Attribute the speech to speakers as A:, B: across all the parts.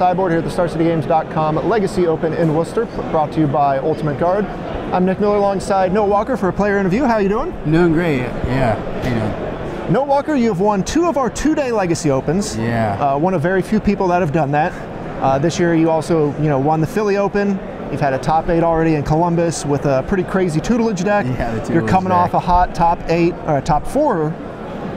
A: Sideboard here at the StarCityGames.com Legacy Open in Worcester, brought to you by Ultimate Guard. I'm Nick Miller alongside Noah Walker for a player interview. How are you doing?
B: Doing great, yeah. How you doing?
A: Noah Walker, you have won 2 of our 2-day Legacy Opens.
B: Yeah.
A: One of very few people that have done that. This year you also won the Philly Open. You've had a top 8 already in Columbus with a pretty crazy tutelage deck.
B: Yeah, the tutelage
A: You're coming
B: deck.
A: off a hot top 8 or top 4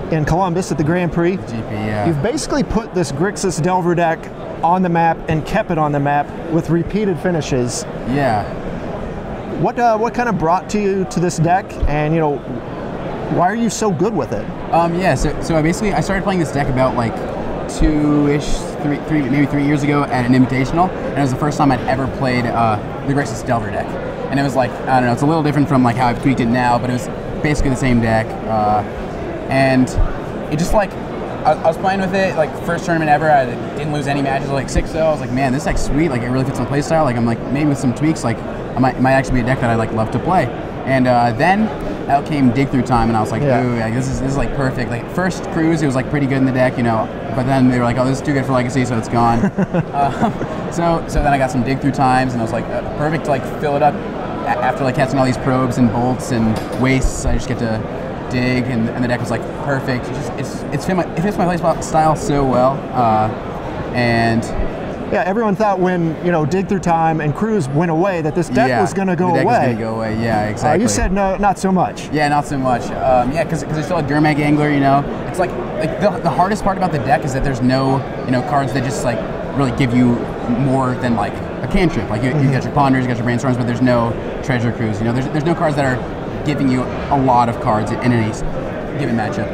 A: in Columbus at the Grand Prix.
B: GP, yeah.
A: You've basically put this Grixis Delver deck on the map and kept it on the map with repeated finishes.
B: Yeah.
A: What kind of brought you to this deck, and why are you so good with it?
B: Yeah. So I started playing this deck about like 3 years ago at an Invitational, and it was the first time I'd ever played the Grixis Delver deck. And it was like, I don't know, it's a little different from like how I've tweaked it now, but it was basically the same deck. And it just like, I was playing with it, like first tournament ever, I didn't lose any matches, like 6-0. I was like, man, this deck's sweet, like it really fits my playstyle. Like I'm like, maybe with some tweaks, like it might actually be a deck that I like love to play. And then out came Dig Through Time, and I was like,
A: yeah.
B: ooh, like, this is like perfect. Like first cruise, it was like pretty good in the deck, but then they were like, oh, this is too good for Legacy, so it's gone. So then I got some Dig Through Times, and I was like, perfect to like fill it up after like catching all these probes and bolts and wastes. I just get to dig, and the deck was like perfect. It fits my play style so well, and
A: yeah, everyone thought when Dig Through Time and Cruise went away that this deck was going to go away.
B: The deck was going to go away. Yeah, exactly.
A: You said no, not so much.
B: Yeah, not so much. Yeah, because there's still a Gurmag Angler. It's like the hardest part about the deck is that there's no cards that just like really give you more than like a cantrip. Like you got your Ponders, you got your Brainstorms, but there's no Treasure Cruise. There's no cards that are giving you a lot of cards in any given matchup.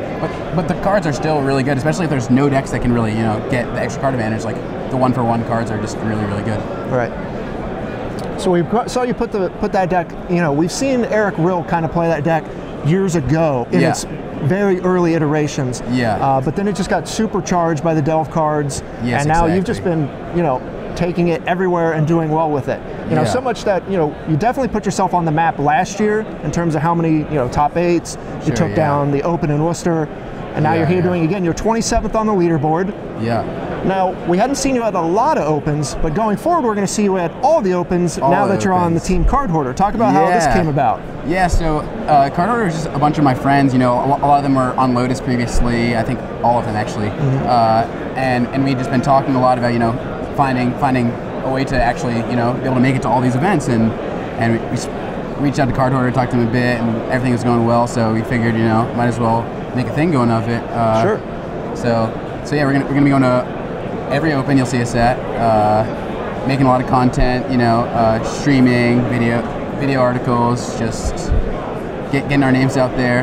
B: But the cards are still really good, especially if there's no decks that can really get the extra card advantage. Like the 1-for-1 cards are just really, really good.
A: Right. So we saw you put that deck. We've seen Eric Rill kind of play that deck years ago in its very early iterations.
B: Yeah.
A: But then it just got supercharged by the Delve cards,
B: yes,
A: and now
B: exactly.
A: you've just been taking it everywhere and doing well with it. So much that you definitely put yourself on the map last year in terms of how many top 8s you took down the Open in Worcester, and now you're here doing it again. You're 27th on the leaderboard.
B: Yeah.
A: Now, we hadn't seen you at a lot of Opens, but going forward, we're going to see you at all the Opens now that you're on the Team Card Hoarder. Talk about how this came about.
B: Yeah, so Card Hoarder is just a bunch of my friends. A lot of them were on Lotus previously. I think all of them, actually. And we'd just been talking a lot about, finding a way to actually, be able to make it to all these events. And we reached out to Card Hoarder, talked to him a bit, and everything was going well, so we figured, might as well make a thing going of it.
A: Sure.
B: So yeah, we're gonna be going to every Open you'll see us at, making a lot of content, streaming, video articles, just getting our names out there,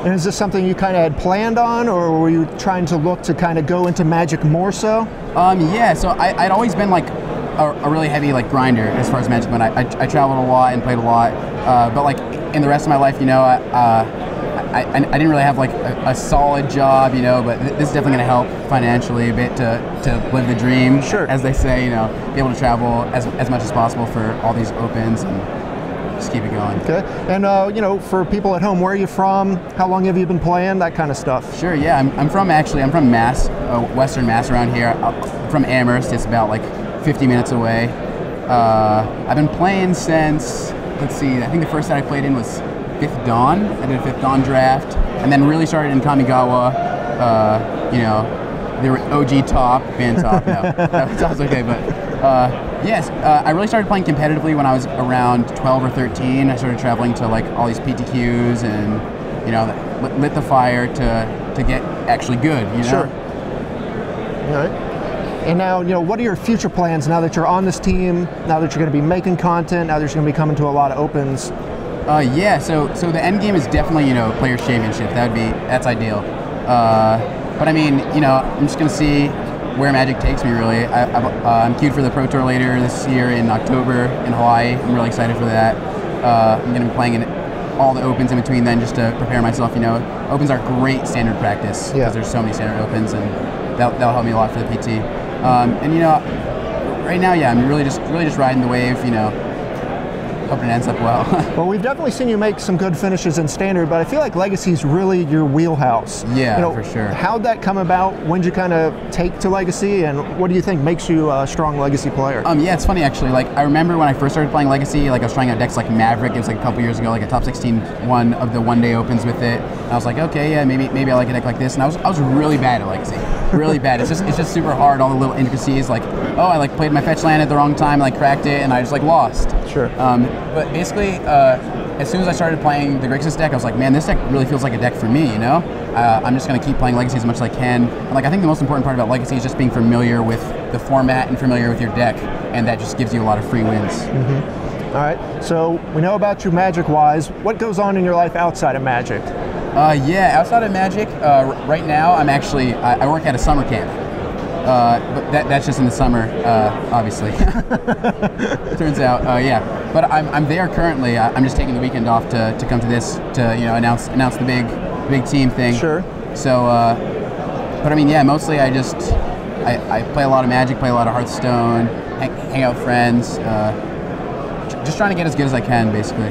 A: And is this something you kind of had planned on, or were you trying to look to kind of go into Magic more so?
B: Yeah, so I'd always been like a really heavy like grinder as far as Magic went. I traveled a lot and played a lot, but like in the rest of my life, I didn't really have like a solid job, but this is definitely going to help financially a bit to live the dream,
A: sure.
B: As they say, be able to travel as much as possible for all these Opens and just keep it going.
A: Okay, and for people at home, where are you from? How long have you been playing? That kind of stuff.
B: Sure, yeah, I'm from Mass, Western Mass around here. I'm from Amherst, it's about like 50 minutes away. I've been playing since, let's see, I think the first set I played in was 5th Dawn. I did a 5th Dawn draft, and then really started in Kamigawa. They were OG top, fan top. No, that was okay, but yes, I really started playing competitively when I was around 12 or 13. I started traveling to like all these PTQs and lit the fire to get actually good.
A: Sure. All right. And now, what are your future plans now that you're on this team? Now that you're going to be making content? Now that you're going to be coming to a lot of Opens?
B: Yeah, so the end game is definitely Players Championship. That's ideal. But I mean, I'm just gonna see where Magic takes me. Really, I'm queued for the Pro Tour later this year in October in Hawaii. I'm really excited for that. I'm gonna be playing in all the Opens in between then, just to prepare myself. Opens are great standard practice because there's so many standard Opens, and that'll help me a lot for the PT. And right now, yeah, I'm really just riding the wave. hoping it ends up well.
A: Well, we've definitely seen you make some good finishes in Standard, but I feel like Legacy's really your wheelhouse.
B: Yeah, for sure.
A: How'd that come about? When did you kind of take to Legacy, and what do you think makes you a strong Legacy player?
B: Yeah, it's funny actually. Like, I remember when I first started playing Legacy, like I was trying out decks like Maverick. It was like a couple years ago, like a top 16 one of the one-day opens with it. And I was like, okay, yeah, maybe I like a deck like this. And I was really bad at Legacy, really bad. It's just super hard. All the little intricacies, like, oh, I like played my fetch land at the wrong time, like cracked it, and I just like lost.
A: Sure.
B: But basically, as soon as I started playing the Grixis deck, I was like, man, this deck really feels like a deck for me, you know? I'm just going to keep playing Legacy as much as I can. And like, I think the most important part about Legacy is just being familiar with the format and familiar with your deck, and that just gives you a lot of free wins.
A: Mm-hmm. All right, so we know about you Magic-wise. What goes on in your life outside of Magic?
B: Yeah, outside of Magic, right now I'm actually, I work at a summer camp. But that's just in the summer, obviously. Turns out, yeah. But I'm there currently. I'm just taking the weekend off to come to this to announce the big team thing.
A: Sure.
B: So, but I mean, yeah, mostly I play a lot of Magic, play a lot of Hearthstone, hang out with friends, just trying to get as good as I can, basically.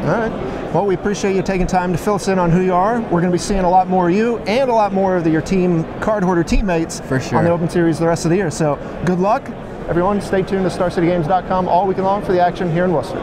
A: All right. Well, we appreciate you taking time to fill us in on who you are. We're going to be seeing a lot more of you and a lot more of your team card hoarder teammates
B: for sure
A: on the Open Series the rest of the year. So good luck. Everyone, stay tuned to StarCityGames.com all weekend long for the action here in Worcester.